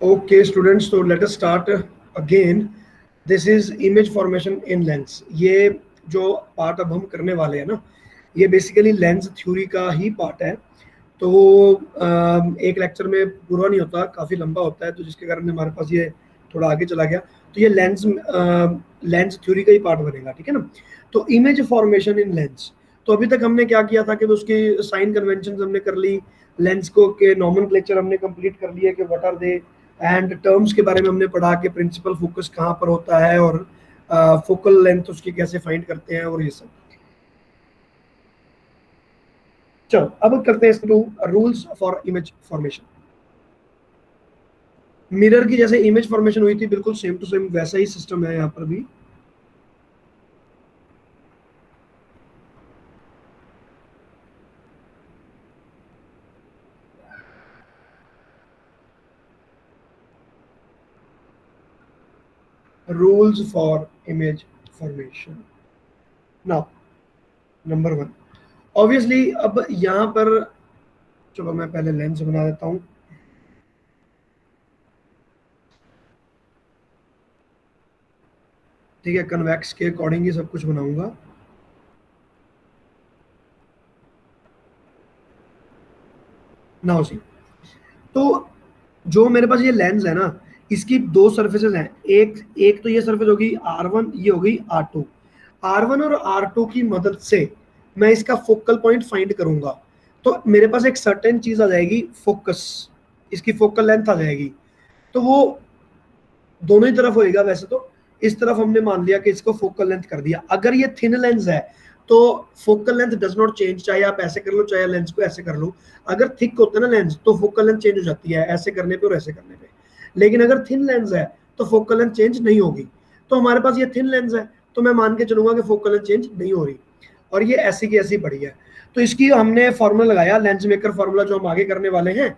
Okay, students, so let us start again. This is image formation in lens. ये जो part अब हम करने वाले हैं ना, ये बेसिकली लेंस थ्योरी का ही पार्ट है। तो एक लेक्चर में पूरा नहीं होता, काफ़ी लंबा होता है, तो जिसके कारण हमारे पास ये थोड़ा आगे चला गया। तो ये लेंस थ्योरी का ही पार्ट बनेगा, ठीक है ना। तो इमेज फॉर्मेशन इन लेंस, तो अभी तक हमने क्या किया था कि उसकी साइन कन्वेंशन हमने कर ली, लेंस को के नॉमेनक्लेचर हमने कंप्लीट कर लिया कि what are they, and terms के बारे में हमने पढ़ा कि प्रिंसिपल फोकस कहाँ पर होता है और फोकल लेंथ उसकी कैसे फाइंड करते हैं और ये सब। चलो अब करते हैं इसको rules for image formation. Mirror की जैसे इमेज फॉर्मेशन हुई थी, बिल्कुल सेम टू सेम वैसा ही सिस्टम है यहाँ पर भी। Rules for image formation. Now number 1, obviously अब यहाँ पर, चलो मैं पहले लेंस बना देता हूँ। ठीक है, कन्वेक्स के अकॉर्डिंग ही सब कुछ बनाऊंगा। नाउ सी, तो जो मेरे पास ये लेंस है ना, इसकी दो सर्फेसेस हैं। एक एक तो ये सर्फेस होगी R1, ये होगी R2। R1 और R2 की मदद से मैं इसका फोकल पॉइंट फाइंड करूंगा। तो मेरे पास एक सर्टेन चीज आ जाएगी, फोकस, इसकी फोकल लेंथ आ जाएगी। तो वो दोनों ही तरफ होएगा। वैसे तो इस तरफ हमने मान लिया कि इसको फोकल लेंथ कर दिया। अगर ये थिन लेंस है तो focal length does not change, चाहे आप ऐसे कर लो चाहे लेंस को ऐसे कर लो। अगर थिक होता है ना लेंस, तो फोकल लेंथ चेंज हो जाती है ऐसे करने पे और ऐसे करने पे। लेकिन अगर थिन लेंस है तो फोकल लेंथ चेंज नहीं होगी। तो हमारे पास ये थिन लेंस है, तो मैं मान के चलूंगा कि फोकल लेंथ चेंज नहीं हो रही, और ये ऐसी की ऐसी बढ़ी है। तो इसकी हमने फॉर्मूला लगाया, लेंस मेकर फॉर्मूला, जो हम आगे करने वाले हैं।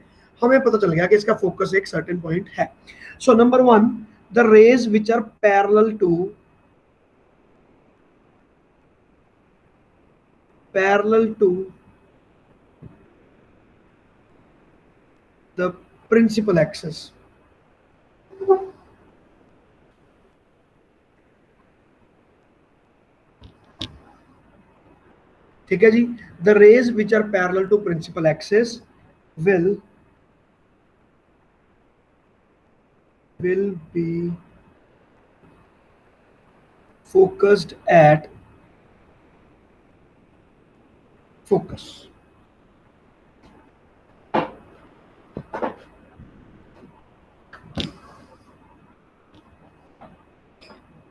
हमें पता चल गया कि इसका फोकस एक सर्टेन पॉइंट है। So number 1, the rays which are parallel to the principal axis, ठीक है जी। the rays which are parallel to principal axis will be focused at focus।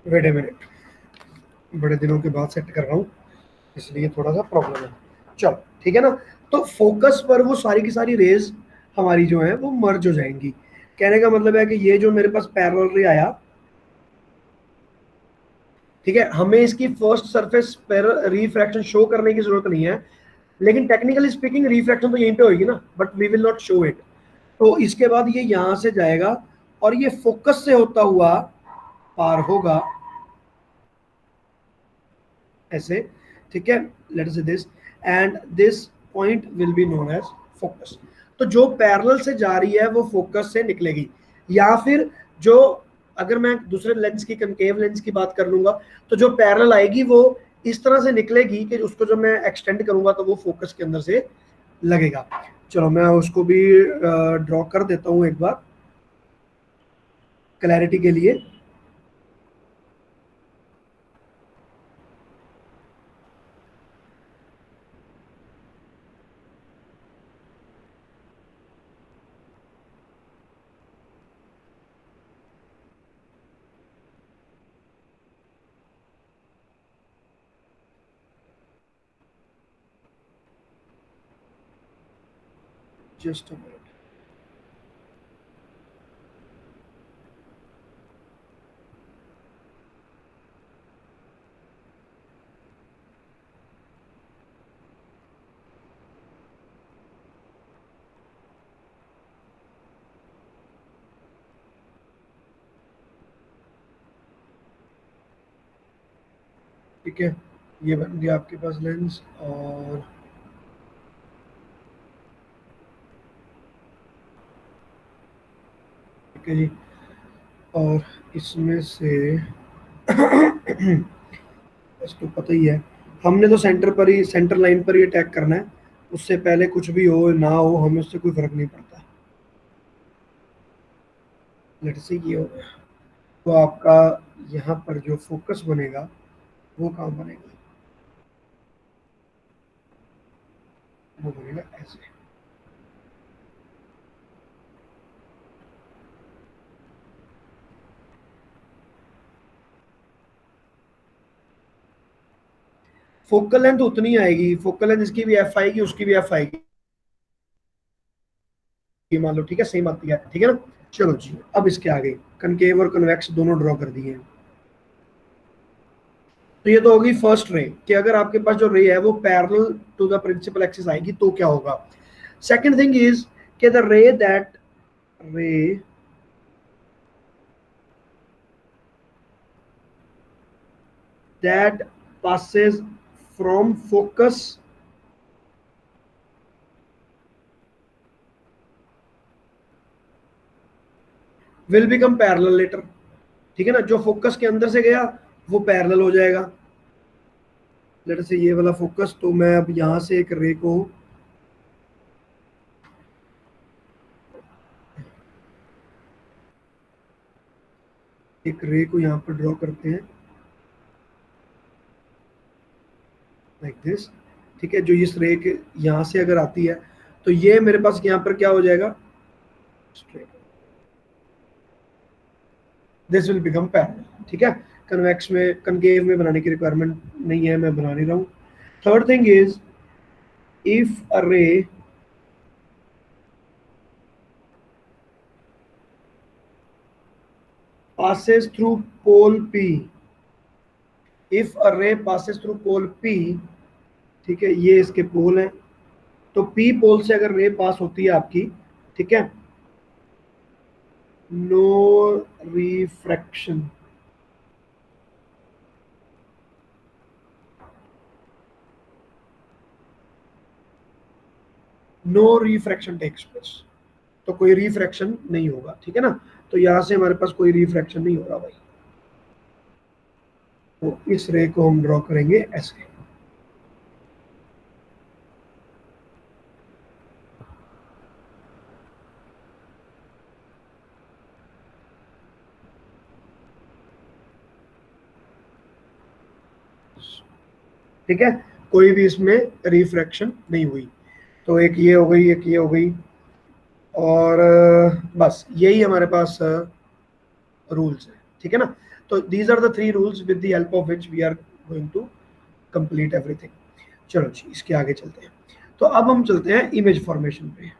Wait a minute, बड़े दिनों के बाद सेट कर रहा हूँ, इसलिए थोड़ा सा प्रॉब्लम है। चलो ठीक है ना। तो फोकस पर वो सारी की सारी रेज हमारी जो है वो मर्ज हो जाएंगी। कहने का मतलब है कि ये जो मेरे पास पैरेलल रे आया, ठीक है, हमें इसकी फर्स्ट सरफेस पर रिफ्रैक्शन शो करने की जरूरत नहीं है, लेकिन टेक्निकली स्पीकिंग रिफ्रैक्शन तो यहीं पे होगी ना, but we will not show it. तो इसके बाद ये यहां से जाएगा और ये फोकस से होता हुआ पार होगा ऐसे, ठीक है। Let us say this, and this point will be known as focus. तो जो पैरेलल से जा रही है वो फोकस से निकलेगी, या फिर जो, अगर मैं दूसरे लेंस की, कनकेव लेंस की बात कर लूंगा, तो जो पैरेलल आएगी वो इस तरह से निकलेगी कि उसको जब मैं एक्सटेंड करूंगा तो वो फोकस के अंदर से लगेगा। चलो मैं उसको भी ड्रॉ कर देता हूं एक बार क्लैरिटी के लिए। Just a minute. ठीक है, ये बन गया आपके पास लेंस। और ओके जी। और इसमें से इसको पता ही है, हमने तो सेंटर पर ही, सेंटर लाइन पर ही अटैक करना है। उससे पहले कुछ भी हो ना हो, हमें उससे कोई फर्क नहीं पड़ता। लेट्स सी ये हो गया। तो आपका यहाँ पर जो फोकस बनेगा वो कहाँ बनेगा, वो बनेगा ऐसे। फोकल लेंथ उतनी आएगी, फोकल लेंथ इसकी भी एफ आएगी, उसकी भी एफ आएगी, मान लो, ठीक है, सेम आती है, ठीक है ना। चलो जी, अब इसके आगे कनकेव और कन्वेक्स दोनों ड्रॉ कर दिए हैं। तो ये तो होगी फर्स्ट रे, कि अगर आपके पास जो रे है वो parallel to the principal axis आएगी तो क्या होगा। सेकंड थिंग इज कि the ray that passes from focus will become parallel later। ठीक है ना, जो फोकस के अंदर से गया वो पैरेलल हो जाएगा। लेट से ये वाला फोकस, तो मैं अब यहां से एक रे को यहाँ पर ड्रॉ करते हैं लाइक दिस। ठीक है, जो इस रे के यहाँ से अगर आती है तो ये मेरे पास यहाँ पर क्या हो जाएगा, straight, this will become parallel. ठीक है, कन्वेक्स में, कनकेव में बनाने की रिक्वायरमेंट नहीं है, मैं बना नहीं रहा हूँ। Third thing is, if a रे passes through pole P, if a ray passes through pole P, ठीक है, ये इसके पोल हैं, तो P पोल से अगर रे पास होती है आपकी, ठीक है, no refraction, no refraction takes place, तो कोई रिफ्रैक्शन नहीं होगा, ठीक है ना। तो यहां से हमारे पास कोई रिफ्रैक्शन नहीं होगा भाई। तो इस रे को हम ड्रॉ करेंगे ऐसे। ठीक है, कोई भी इसमें रिफ्रैक्शन नहीं हुई। तो एक ये हो गई, एक ये हो गई, और बस यही हमारे पास रूल्स है, ठीक है ना। तो these are the three rules with the help of which we are going to complete everything. चलो जी, इसके आगे चलते हैं। तो अब हम चलते हैं इमेज फॉर्मेशन पे।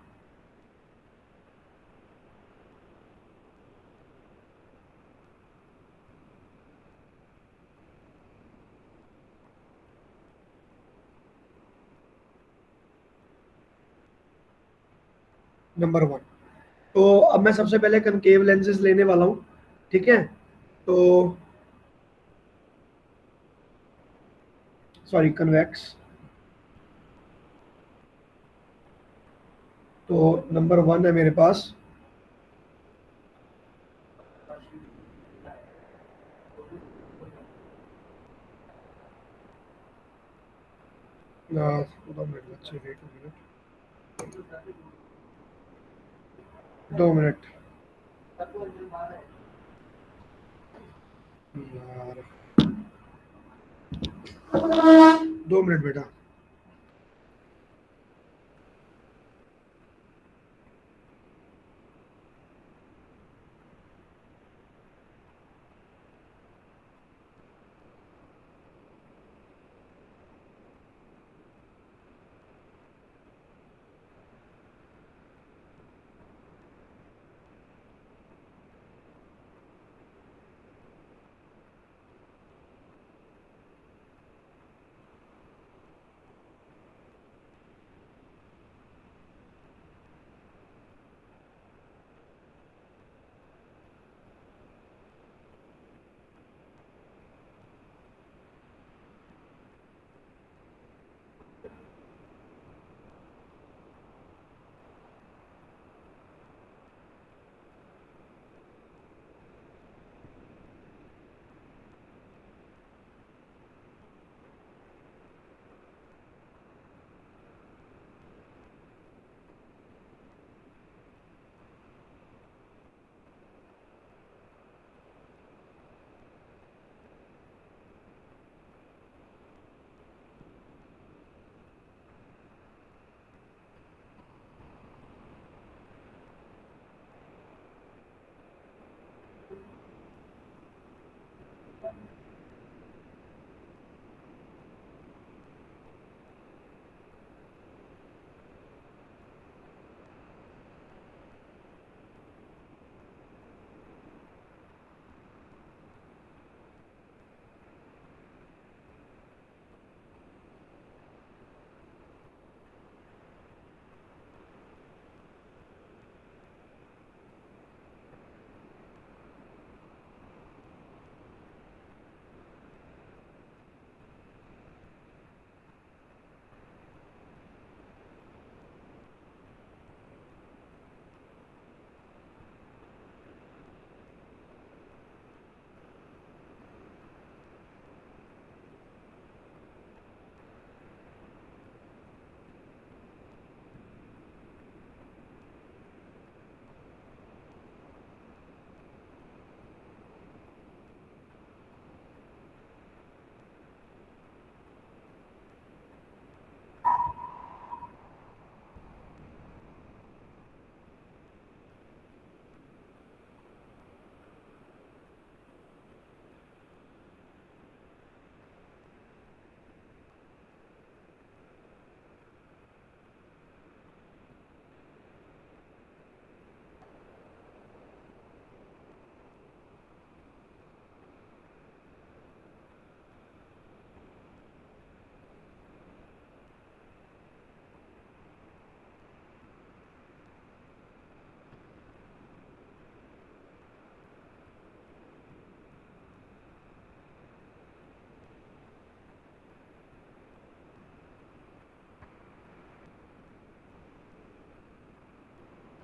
नंबर वन, तो अब मैं सबसे पहले कनकेव लेंसेज लेने वाला हूँ, ठीक है। तो सॉरी, कन्वेक्स। तो नंबर वन है मेरे पास, दो मिनट बच्चे, वेट 2 मिनट यार, 2 मिनट बेटा।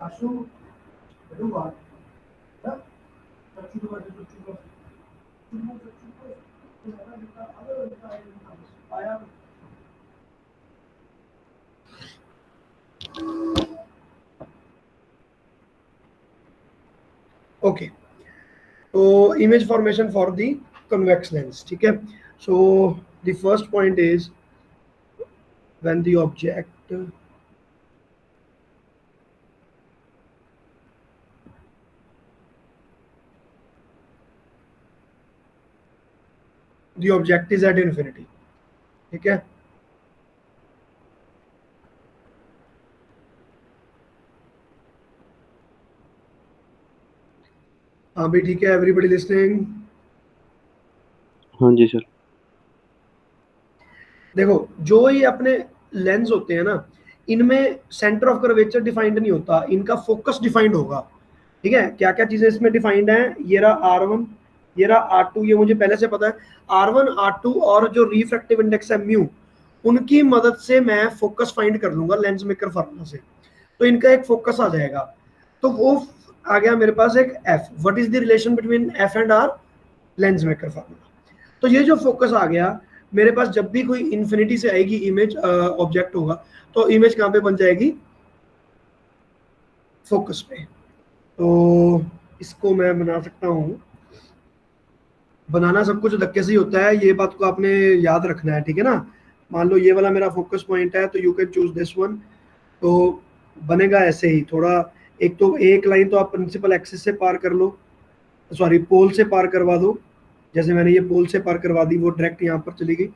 आशु हेलो बात ना सच्ची तो बात सच्ची तो आया ओके तो image formation for the convex lens ठीक है so the first point is when the object is at infinity ठीक है हाँ भी ठीक है एवरीबडी लिसनिंग हाँ जी सर। देखो जो ये अपने लेंस होते हैं ना इनमें सेंटर ऑफ कर्वेचर डिफाइंड नहीं होता इनका फोकस डिफाइंड होगा ठीक है क्या क्या चीजें इसमें डिफाइंड है ये रहा R1 ये रहा R2 ये मुझे पहले से पता है R1 R2 और जो रिफ्रैक्टिव इंडेक्स है म्यू उनकी मदद से मैं फोकस फाइंड कर लूंगा लेंस मेकर फार्मूला से तो इनका एक फोकस आ जाएगा तो वो आ गया मेरे पास एक F what is the relation between F and R lens maker formula तो ये जो फोकस आ गया मेरे पास जब भी कोई इन्फिनिटी से आएगी इमेज ऑब्जेक्ट होगा तो इमेज कहाँ पे बन जाएगी फोकस पे तो इसको मैं बना सकता हूँ बनाना सब कुछ धक्के से ही होता है ये बात को आपने याद रखना है ठीक है ना मान लो ये वाला मेरा फोकस पॉइंट है तो you can choose this one तो बनेगा ऐसे ही थोड़ा एक तो एक लाइन तो आप प्रिंसिपल एक्सिस से पार कर लो सॉरी पोल से पार करवा दो जैसे मैंने ये पोल से पार करवा दी वो डायरेक्ट यहाँ पर चली गई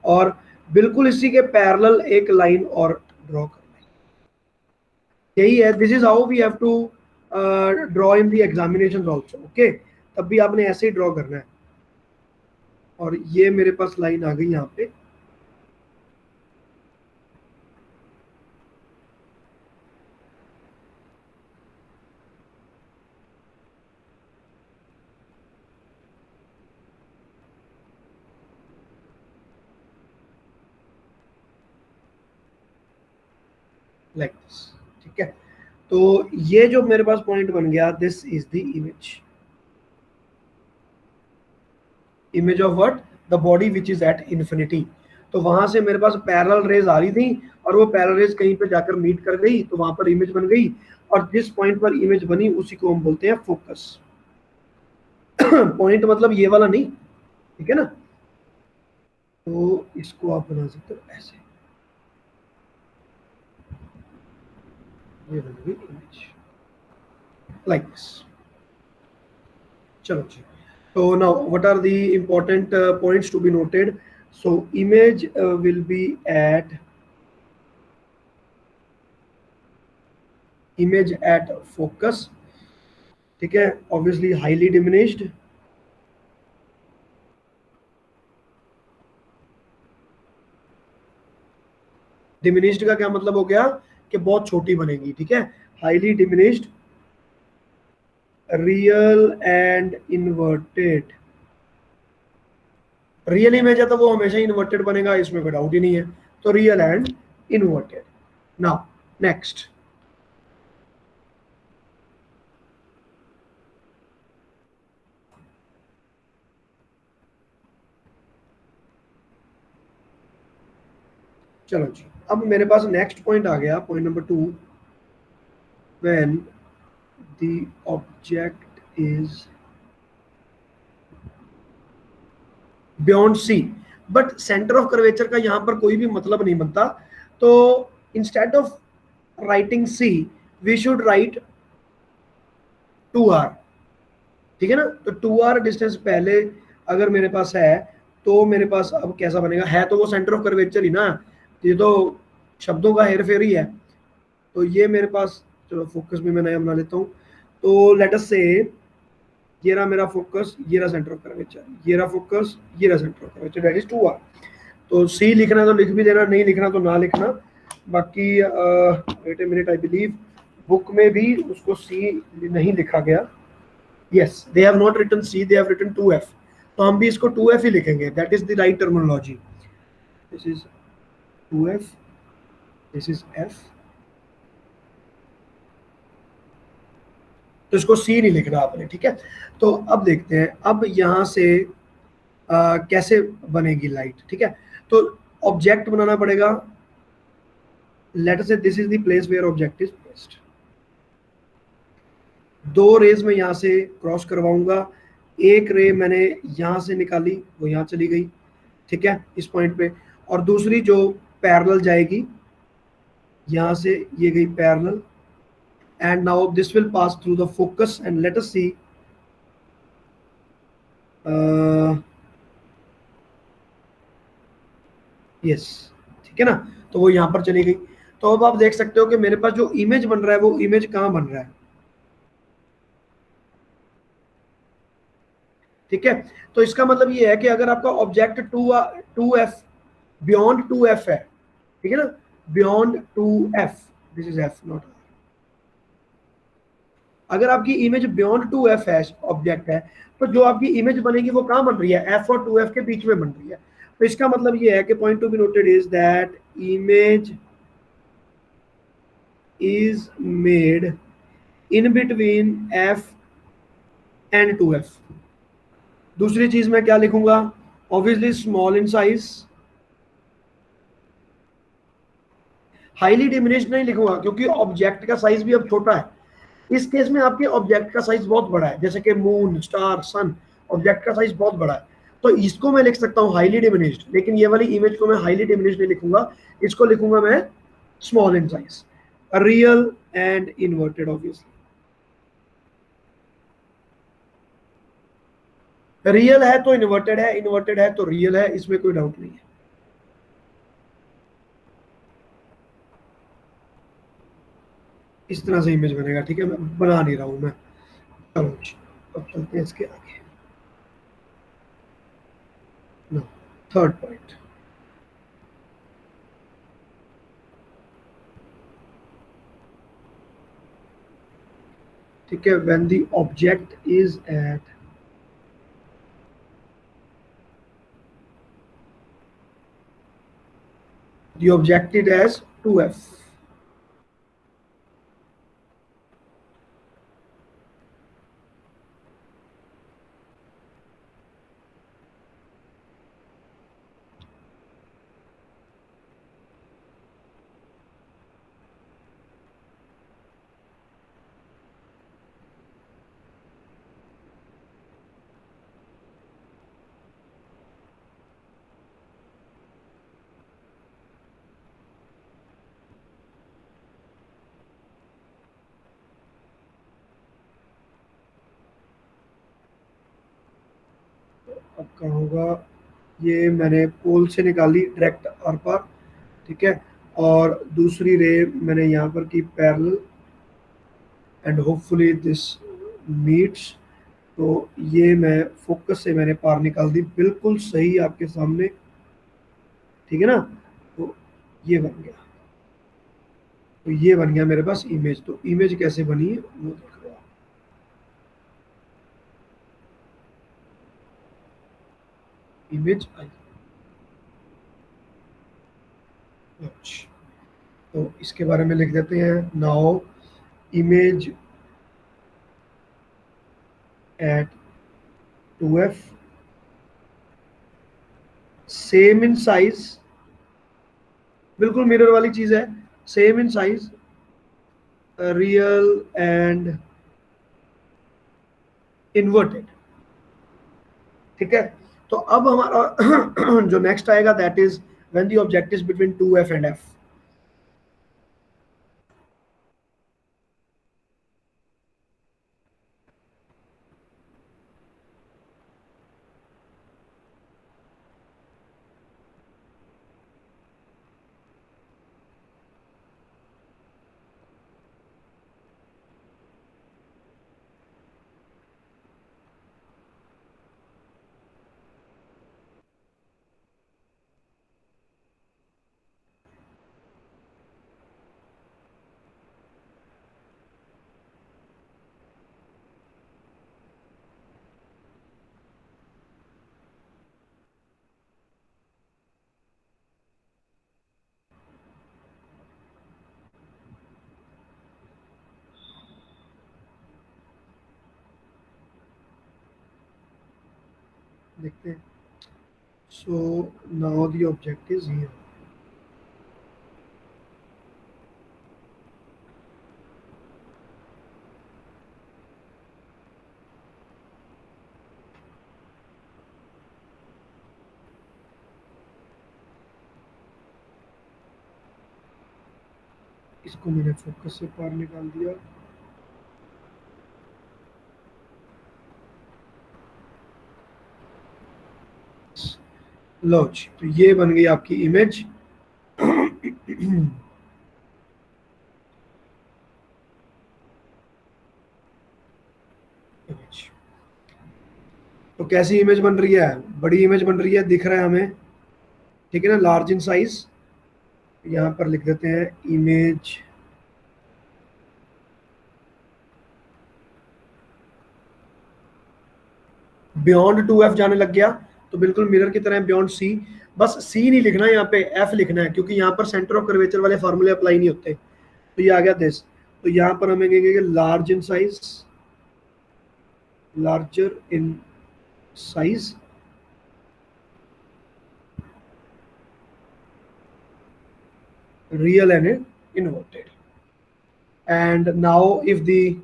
और बिल्कुल इसी के पैरेलल एक लाइन और ड्रॉ कर यही है this is how we have to draw in the examination also okay तब भी आपने ऐसे ही ड्रॉ करना है और ये मेरे पास लाइन आ गई यहाँ पे लाइक दिस ठीक है तो ये जो मेरे पास पॉइंट बन गया this is the image of what the body which is eight infinity तो वहां से मेरे पास पैरेलल रेज आ रही थी और वो पैरेलल रेज कहीं पे जाकर मीट कर गई तो वहां पर इमेज बन गई और जिस पॉइंट पर इमेज बनी उसी को हम बोलते हैं फोकस पॉइंट मतलब ये वाला नहीं ठीक है ना तो इसको आप बना सकते हो ऐसे ये बन गई इमेज लाइक दिस चलो जी so now what are the important points to be noted so image will be at focus ठीक है obviously highly diminished diminished का क्या मतलब हो गया कि बहुत छोटी बनेगी ठीक है highly diminished real and inverted real image है तो वो हमेशा इन्वर्टेड बनेगा इसमें कोई डाउट ही नहीं है तो real and inverted now next चलो जी अब मेरे पास नेक्स्ट पॉइंट आ गया point number 2 when the object is beyond C but centre of curvature का यहां पर कोई भी मतलब नहीं बनता तो instead of writing C we should write 2r ठीक है ना तो 2r डिस्टेंस पहले अगर मेरे पास है तो मेरे पास अब कैसा बनेगा है तो वो सेंटर ऑफ कर्वेचर ही ना ये तो शब्दों का हेर फेर ही है तो ये मेरे पास चलो फोकस भी मैं नया बना लेता हूँ तो लेट अस से ये रहा मेरा फोकस ये रहा सेंटर ऑफ कर्वेचर ये रहा फोकस ये रहा centre of curvature that is 2r तो सी लिखना तो लिख भी देना नहीं लिखना तो ना लिखना बाकी wait a minute I believe book में भी उसको सी नहीं लिखा गया yes they have not written C they have written 2f तो हम भी इसको 2f ही लिखेंगे that is the right terminology this is 2f this is f तो इसको सी नहीं लिखना आपने, ठीक है। तो अब देखते हैं, अब यहाँ से कैसे बनेगी लाइट, ठीक है। तो ऑब्जेक्ट बनाना पड़ेगा, let us say this is the place where object is placed. दो रेज में यहां से क्रॉस करवाऊंगा, एक रे मैंने यहां से निकाली, वो यहां चली गई, ठीक है, इस पॉइंट पे। और दूसरी जो पैरेलल जाएगी, यहां से ये गई parallel, and now this will pass through the focus and let us see, yes, ठीक है ना। तो वो यहां पर चली गई। तो अब आप देख सकते हो कि मेरे पास जो इमेज बन रहा है वो इमेज कहाँ बन रहा है, ठीक है। तो इसका मतलब ये है कि अगर आपका object two F, beyond two F है, ठीक है ना, beyond two F, this is F not, अगर आपकी इमेज बियॉन्ड टू एफ है, ऑब्जेक्ट है, तो जो आपकी इमेज बनेगी वो कहाँ बन रही है, एफ और टू एफ के बीच में बन रही है। तो इसका मतलब ये है कि point to be noted is that image is made in between F and two F. दूसरी चीज मैं क्या लिखूंगा, obviously small in size, highly diminished नहीं लिखूंगा क्योंकि ऑब्जेक्ट का साइज भी अब छोटा है। इस केस में आपके ऑब्जेक्ट का साइज बहुत बड़ा है, जैसे कि मून, स्टार, सन, ऑब्जेक्ट का साइज बहुत बड़ा है। तो इसको मैं लिख सकता हूँ हाईली डिमिनिश्ड, लेकिन ये वाली इमेज को मैं हाईली डिमिनिश्ड नहीं लिखूंगा, इसको लिखूंगा मैं small in size, real and inverted obviously. Real है तो इन्वर्टेड है, इन्वर्टेड है तो रियल है, इसमें कोई डाउट नहीं है। इस तरह से इमेज बनेगा, ठीक है, मैं बना नहीं रहा हूं मैं। चलो जी, अब चलते हैं इसके आगे। नो, थर्ड पॉइंट, ठीक है, when the object is at, the objected as 2f, अब क्या होगा, ये मैंने पोल से निकाली डायरेक्ट आर पार, ठीक है, और दूसरी रे मैंने यहाँ पर की parallel, and hopefully this meets. तो ये मैं फोकस से मैंने पार निकाल दी, बिल्कुल सही आपके सामने, ठीक है ना। तो ये बन गया, तो ये बन गया मेरे पास इमेज। तो इमेज कैसे बनी है वो देख लो आप। इमेज आई, अच्छा, तो इसके बारे में लिख देते हैं now, image at 2f, same in size, बिल्कुल मिरर वाली चीज है, same in size, real and inverted, ठीक है। तो अब हमारा जो नेक्स्ट आएगा that is when the object is between 2f and f। देखते हैं। So now the object is here. इसको मैंने फोकस से पार निकाल दिया। लो जी, तो ये बन गई आपकी इमेज। तो कैसी इमेज बन रही है? बड़ी इमेज बन रही है, दिख रहा है हमें, ठीक है ना, लार्ज इन साइज। यहाँ पर लिख देते हैं इमेज बियॉन्ड 2F जाने लग गया, तो बिल्कुल मिरर की तरह बियॉन्ड सी। बस सी नहीं लिखना है यहाँ पे, एफ लिखना है, क्योंकि यहाँ पर सेंटर ऑफ कर्वेचर वाले फार्मूले अप्लाई नहीं होते। तो ये आ गया दिस। तो यहाँ पर हमें कहेंगे large in size, larger in size, real and inverted. And now if the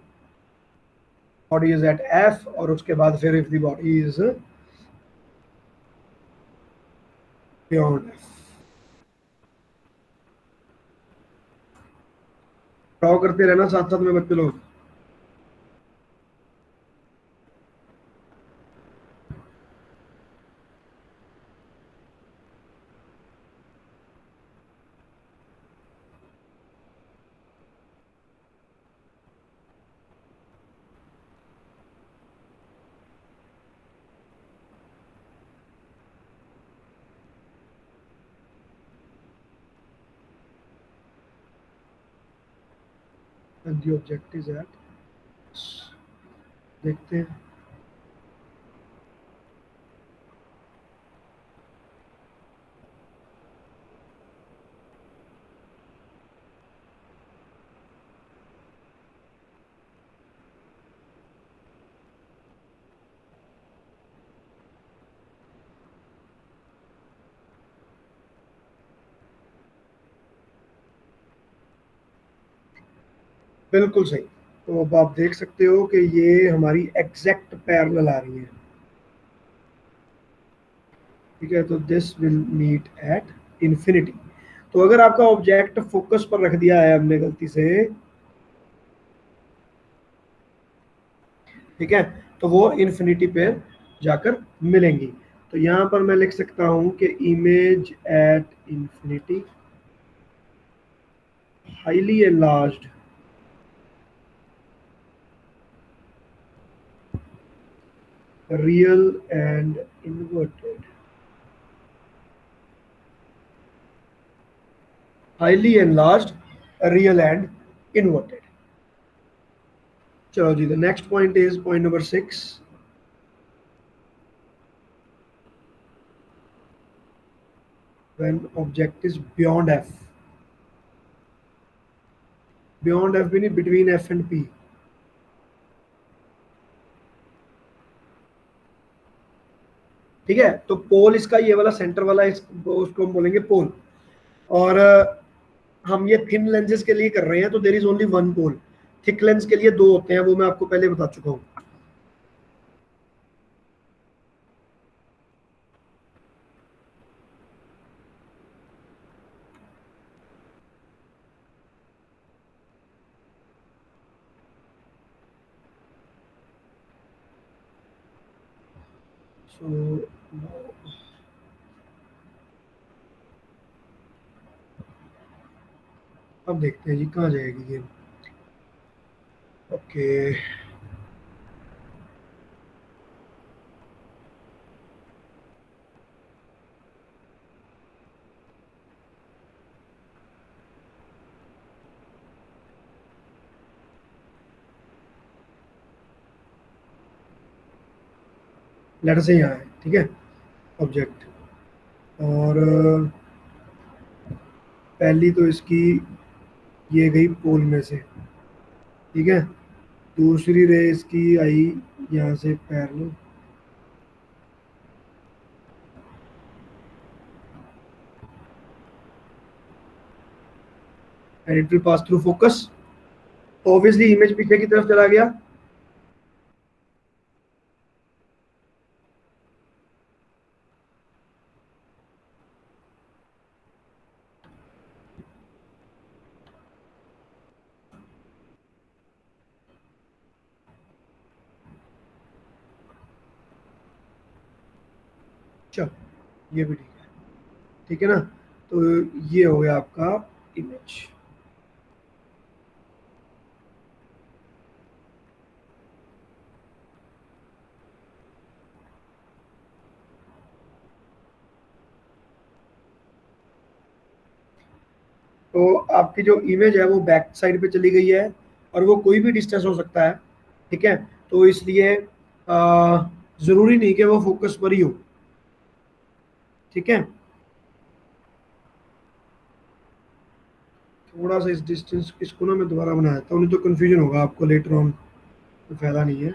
body is at F, और उसके बाद फिर if the body is beyond F. Draw करते रहना साथ साथ में बच्चे लोग। And the object is at, देखते हैं। बिल्कुल सही। तो अब आप देख सकते हो कि ये हमारी एग्जैक्ट पैरेलल आ रही है, ठीक है। तो this will meet at infinity. तो अगर आपका ऑब्जेक्ट फोकस पर रख दिया है हमने गलती से, ठीक है, तो वो इन्फिनिटी पे जाकर मिलेंगी। तो यहां पर मैं लिख सकता हूं कि image at infinity highly enlarged real and inverted, highly enlarged, real and inverted। चलो जी, the next point is point number 6। when object is beyond f, beyond f भी नहीं, between f and p। ठीक है, तो पोल इसका ये वाला सेंटर वाला उसको हम बोलेंगे पोल। और हम ये थिन लेंसेज के लिए कर रहे हैं, तो there is only one pole. Thick lens के लिए दो होते हैं, वो मैं आपको पहले बता चुका हूँ। सो अब देखते हैं जी कहाँ जाएगी गेम। ओके, लेटर से यहाँ है, ठीक है, ऑब्जेक्ट। और पहली तो इसकी ये गई पोल में से, ठीक है। दूसरी रे इसकी आई यहाँ से parallel, and it will pass through focus. Obviously image पीछे की तरफ चला गया। चलो ये भी ठीक है, ठीक है ना। तो ये हो गया आपका इमेज। तो आपकी जो इमेज है वो बैक साइड पे चली गई है, और वो कोई भी डिस्टेंस हो सकता है, ठीक है। तो इसलिए जरूरी नहीं कि वो फोकस पर ही हो, ठीक है। थोड़ा सा इस डिस्टेंस इसको ना मैं दोबारा बना देता हूँ, नहीं तो कंफ्यूजन होगा आपको लेटर ऑन, तो फायदा नहीं है।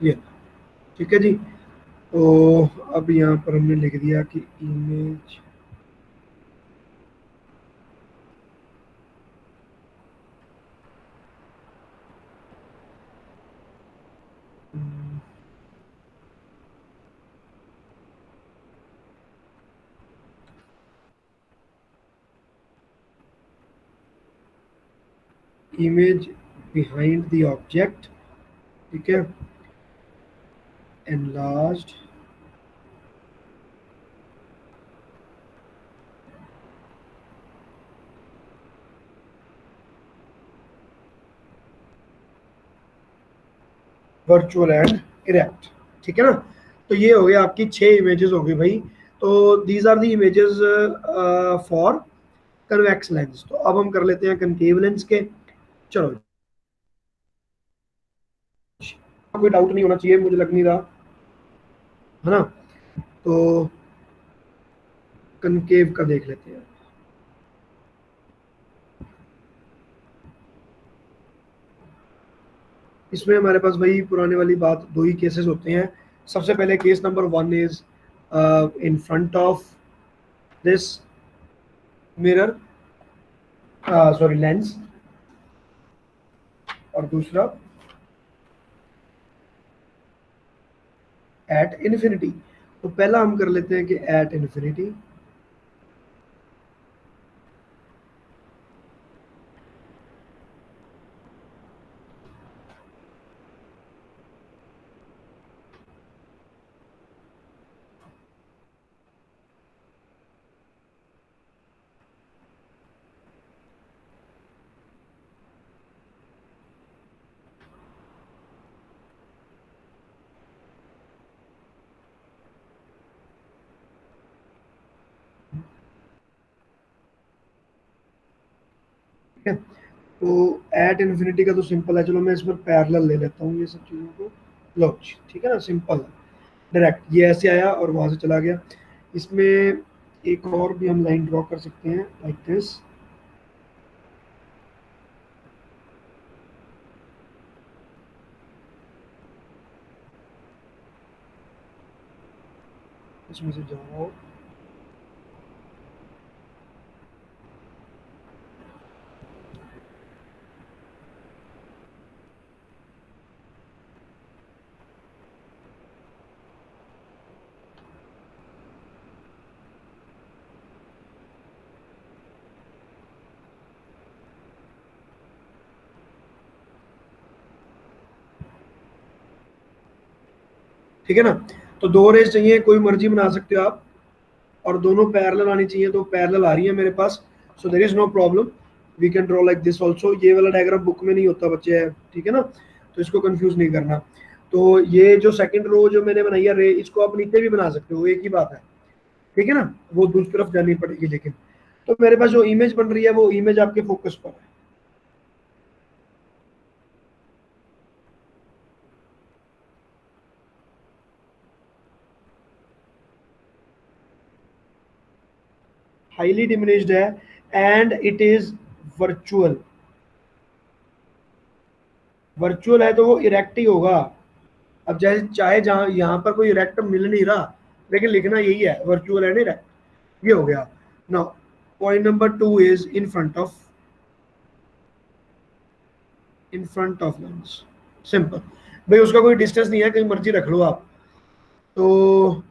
ये ठीक है जी। तो अब यहाँ पर हमने लिख दिया कि image image behind the object, ठीक है, enlarged वर्चुअल एंड इरेक्ट, ठीक है ना। तो ये हो गया आपकी 6 इमेजेस हो गई भाई। तो these are the images for convex lens. तो अब हम कर लेते हैं कनकेव लेंस के। चलो, कोई डाउट नहीं होना चाहिए, मुझे लग नहीं रहा, है ना। तो कनकेव का देख लेते हैं। इसमें हमारे पास भाई पुराने वाली बात, दो ही केसेस होते हैं। सबसे पहले case number 1 is in front of this mirror, sorry lens, और दूसरा एट इन्फिनिटी। तो पहला हम कर लेते हैं कि एट इन्फिनिटी। ठीक है। तो एट इन्फिनिटी का तो सिंपल है, चलो मैं इस पर पैरेलल ले लेता हूँ ये सब चीज़ों को। लो जी, ठीक है ना, सिंपल डायरेक्ट ये ऐसे आया और वहां से चला गया। इसमें एक और भी हम लाइन ड्रॉ कर सकते हैं लाइक दिस। इसमें से जाओ, ठीक है ना। तो दो रेज चाहिए, कोई मर्जी बना सकते हो आप, और दोनों पैरेलल आनी चाहिए, तो पैरेलल आ रही है मेरे पास, so there is no problem, we can draw like this also. ये वाला डायग्राम बुक में नहीं होता बच्चे, है ठीक है ना, तो इसको कंफ्यूज नहीं करना। तो ये जो सेकंड रो जो मैंने बनाई है रे, इसको आप नीचे भी बना सकते हो, एक ही बात है, ठीक है ना, वो दूसरी तरफ जानी पड़ेगी लेकिन। तो मेरे पास जो इमेज बन रही है वो इमेज आपके फोकस पर है। हाईली डिमिनिश्ड है and it is virtual. Virtual है तो वो इरेक्ट ही होगा। अब जैसे चाहे जहां यहाँ पर कोई इरेक्ट मिल नहीं रहा, लेकिन लिखना यही है, वर्चुअल एंड इरेक्ट, ये हो गया। Now point number 2 is in front of lens, simple. भाई उसका कोई डिस्टेंस नहीं है, कहीं मर्जी रख लो आप। तो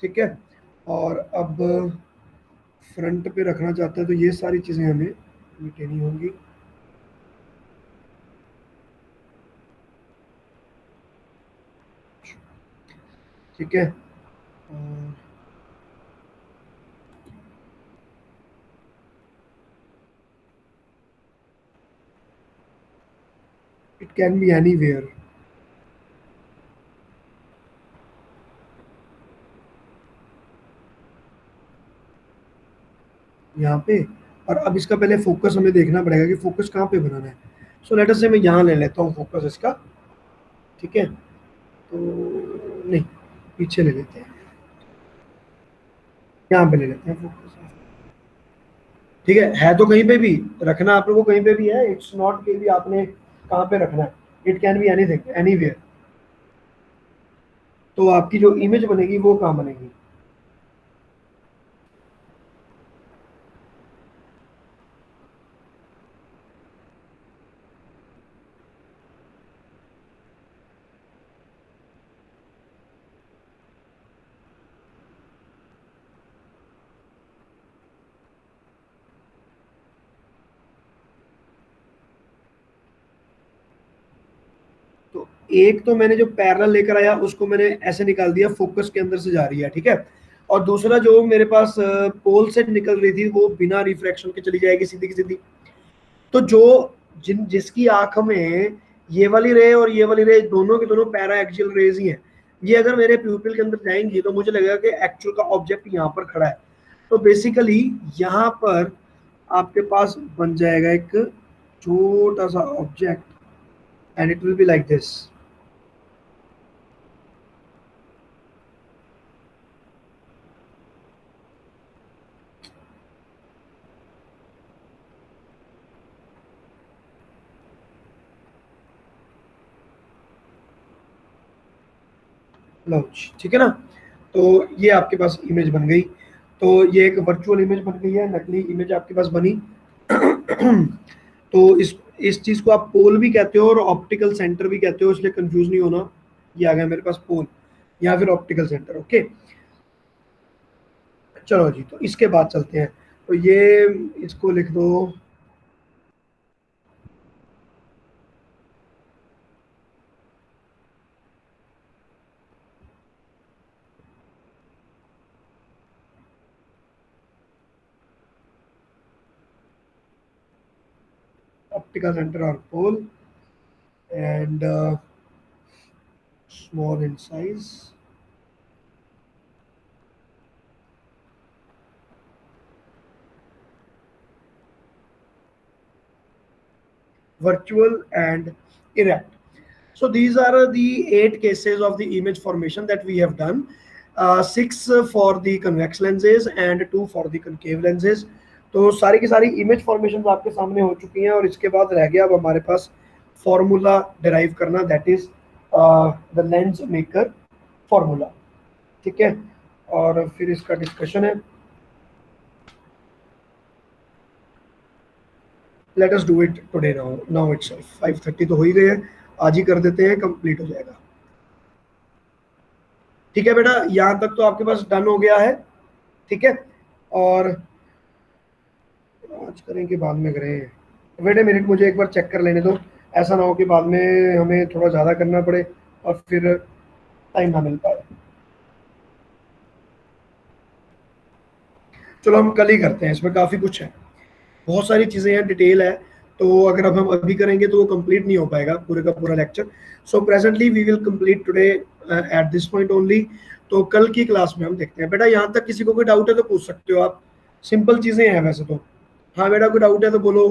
ठीक है, और अब फ्रंट पे रखना चाहता है तो ये सारी चीजें हमें मिटेनी होंगी। ठीक है, इट कैन बी एनीवेयर, यहाँ पे। और अब इसका पहले फोकस हमें देखना पड़ेगा कि फोकस कहाँ पे बनाना है। सो लेट अस से मैं यहाँ ले लेता हूँ फोकस इसका, ठीक है, तो नहीं, पीछे ले लेते हैं, यहाँ पे ले लेते हैं फोकस। ठीक है तो कहीं पे भी रखना आप लोगों को, कहीं पे भी है, इट्स नॉट कि भी आपने कहाँ पे रखना है, it can be anything anywhere. तो आपकी जो इमेज बनेगी वो कहाँ बनेगी। तो एक तो मैंने जो पैरेलल लेकर आया उसको मैंने ऐसे निकाल दिया, फोकस के अंदर से जा रही है, ठीक है। और दूसरा जो मेरे पास पोल से निकल रही थी वो बिना रिफ्रैक्शन के चली जाएगी सीधी की सीधी। तो जो जिसकी आंख में ये वाली रे और ये वाली रे दोनों के दोनों पैरा एक्सियल रेज ही हैं, ये अगर मेरे प्यूपिल के अंदर जाएंगी तो मुझे लगेगा कि एक्चुअल का ऑब्जेक्ट यहाँ पर खड़ा है। तो बेसिकली यहाँ पर आपके पास बन जाएगा एक छोटा सा object and it will be like this. Launch, ठीक है ना। तो ये आपके पास इमेज बन गई। तो ये एक वर्चुअल इमेज बन गई है, नकली इमेज आपके पास बनी। तो इस चीज को आप पोल भी कहते हो और ऑप्टिकल सेंटर भी कहते हो, इसलिए कंफ्यूज नहीं होना। ये आ गया मेरे पास पोल या फिर ऑप्टिकल सेंटर, ओके। चलो जी, तो इसके बाद चलते हैं। तो ये इसको लिख दो, ऑप्टिकल सेंटर और pole and small in size, virtual and erect. So these are the 8 cases of the image formation that we have done. 6 for the convex lenses and 2 for the concave lenses. तो सारी की सारी image formation आपके सामने हो चुकी हैं, और इसके बाद रह गया अब हमारे पास फॉर्मूला डिराइव करना, that is the lens maker formula, ठीक है। और फिर इसका डिस्कशन है, let us do it today now itself. 5:30 तो हो ही गए हैं, आज ही कर देते हैं, कंप्लीट हो जाएगा। ठीक है बेटा, यहाँ तक तो आपके पास डन हो गया है। ठीक है, और आज करें कि बाद में करें? वेट ए मिनट, मुझे एक बार चेक कर लेने दो, ऐसा ना हो कि बाद में हमें थोड़ा ज़्यादा करना पड़े और फिर टाइम ना मिल पाए। चलो हम कल ही करते हैं, इसमें काफ़ी कुछ है, बहुत सारी चीज़ें हैं, डिटेल है। तो अगर अब हम अभी करेंगे तो वो कंप्लीट नहीं हो पाएगा पूरे का पूरा lecture. So presently we will complete today at this point only. तो कल की क्लास में हम देखते हैं। बेटा यहाँ तक किसी को कोई डाउट है तो पूछ सकते हो आप, सिंपल चीज़ें हैं वैसे तो। हाँ बेटा, कोई डाउट है तो बोलो।